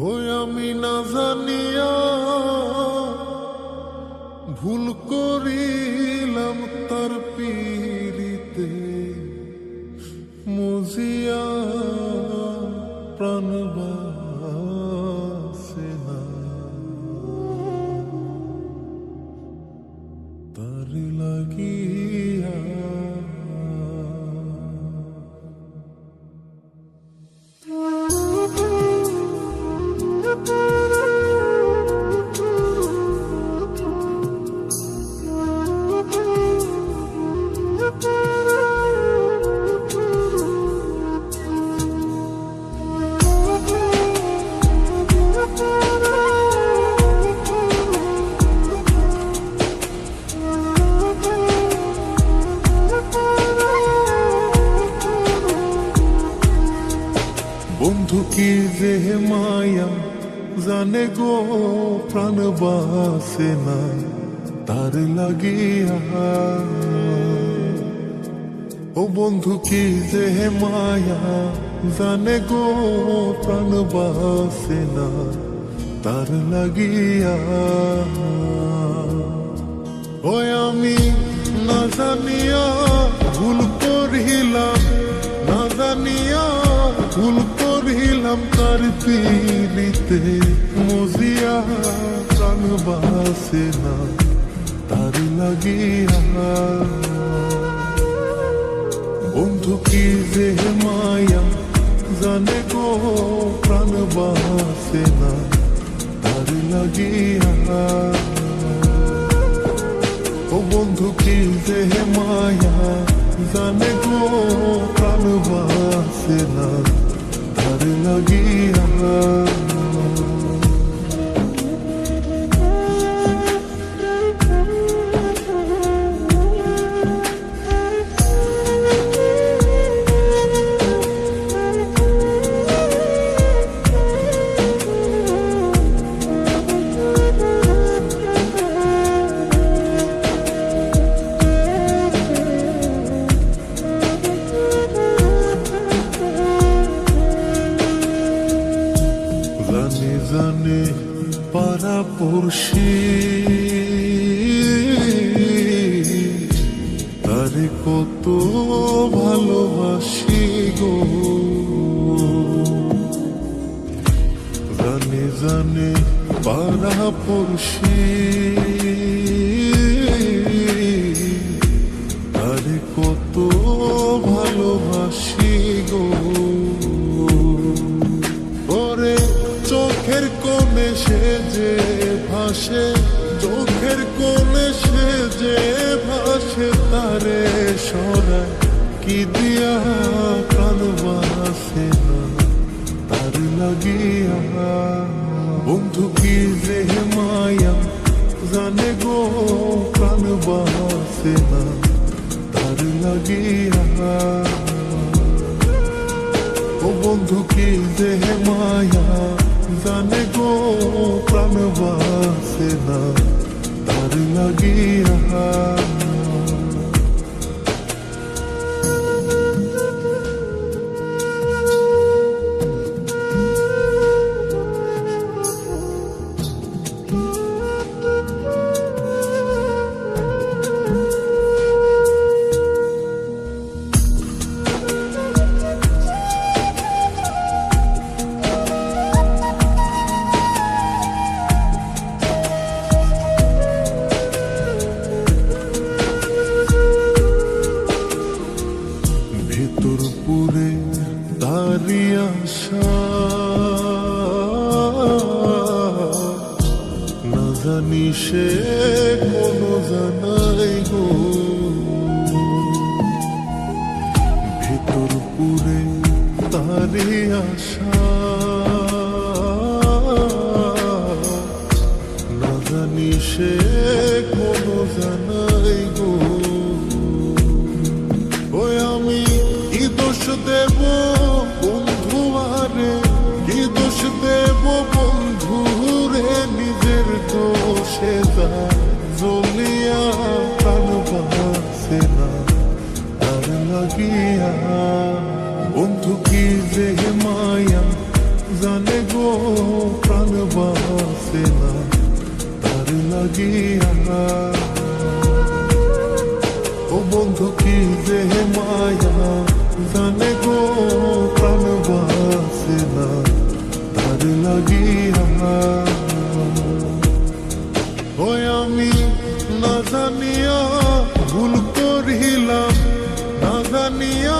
ওই আমি না জানিয়া ভুল করিলাম তার পীড়িতে মজিয়া প্রাণ বাসে না তার লাগিয়া। বন্ধু কি যে মায়া জানে গো প্রাণ বাসে না তার লাগিয়া। ও বন্ধু কি যে মায়া জানে গো প্রাণ বাসে না তার লাগিয়া। ওই আমি না জানিয়া ভুল করিলাম, না জানিয়া ভুল করিলাম তার পীড়িতে মজিয়া প্রাণ বাসে না তার লাগিয়া। বন্ধু কি যে মায়া জানে গো প্রাণ বাসে না তার লাগিয়া। ও বন্ধু কি যে মায়া জানে গো প্রাণ বাসে না তার লাগিয়া। জানে জানে পাড়া পড়শি তারে কত ভালোবাসি গো। জানে জানে পাড়া পড়শি তারে কত ভালোবাসি গো। ওরে চোখের কোণে সে যে ভাসে, চোখের কোণে সে যে ভাসে তারে সরায় কি দিয়া প্রাণ বাসে না তার লাগিয়া। বন্ধু কি যে মায়া জানে গো প্রাণ বাসে না তার লাগিয়া। ও বন্ধু কি যে মায়া জানে গো প্রাণ বাসে না তার লাগিয়া। ভেতর পুরে তারি আশা না জানি সে কোনো জানাই গো। ভেতর পুরে তারি আশা না জানি সে কোনো জানাই গো। ওই আমি কি দোষ দেব বন্ধু আরে, কি দোষ দেব বন্ধু রে, নিজের দোষে যা জ্বলিয়া প্রাণ বাসে না তার লাগিয়া। বন্ধু কি যে মায়া জানে গো প্রাণ বাসে না তার লাগিয়া। ও বন্ধু কি যে মায়া জানে গো প্রাণ বাসে না তার লাগিয়া। ওই আমি না জানিয়া ভুল করিলাম, না জানিয়া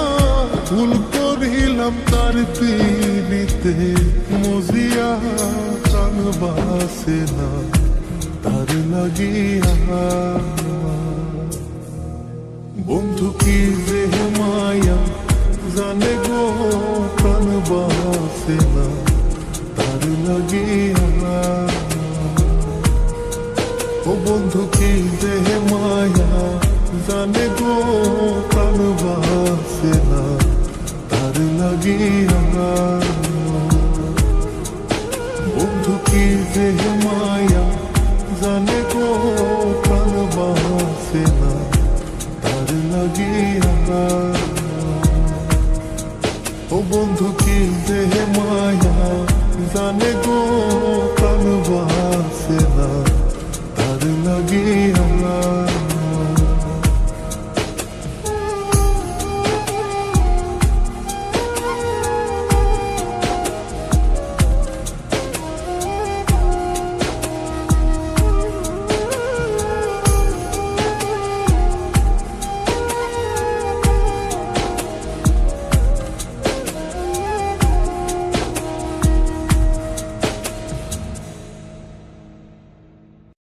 ভুল করিলাম তার পিড়িতে মজিয়া প্রাণ বাসে না তার লাগিয়া। বন্ধু কি যে মায়া জানে গো প্রাণ বাসে না তার লাগিয়া। ও বন্ধু কি যে মায়া জানে গো প্রাণ বাসে না তার লাগিয়া। বন্ধু কি যে মায়া জানে গো প্রাণ বাসে না তার লাগিয়া। ও বন্ধু কি যে মায়া জানে গো প্রাণ বাসে না তার লাগিয়া।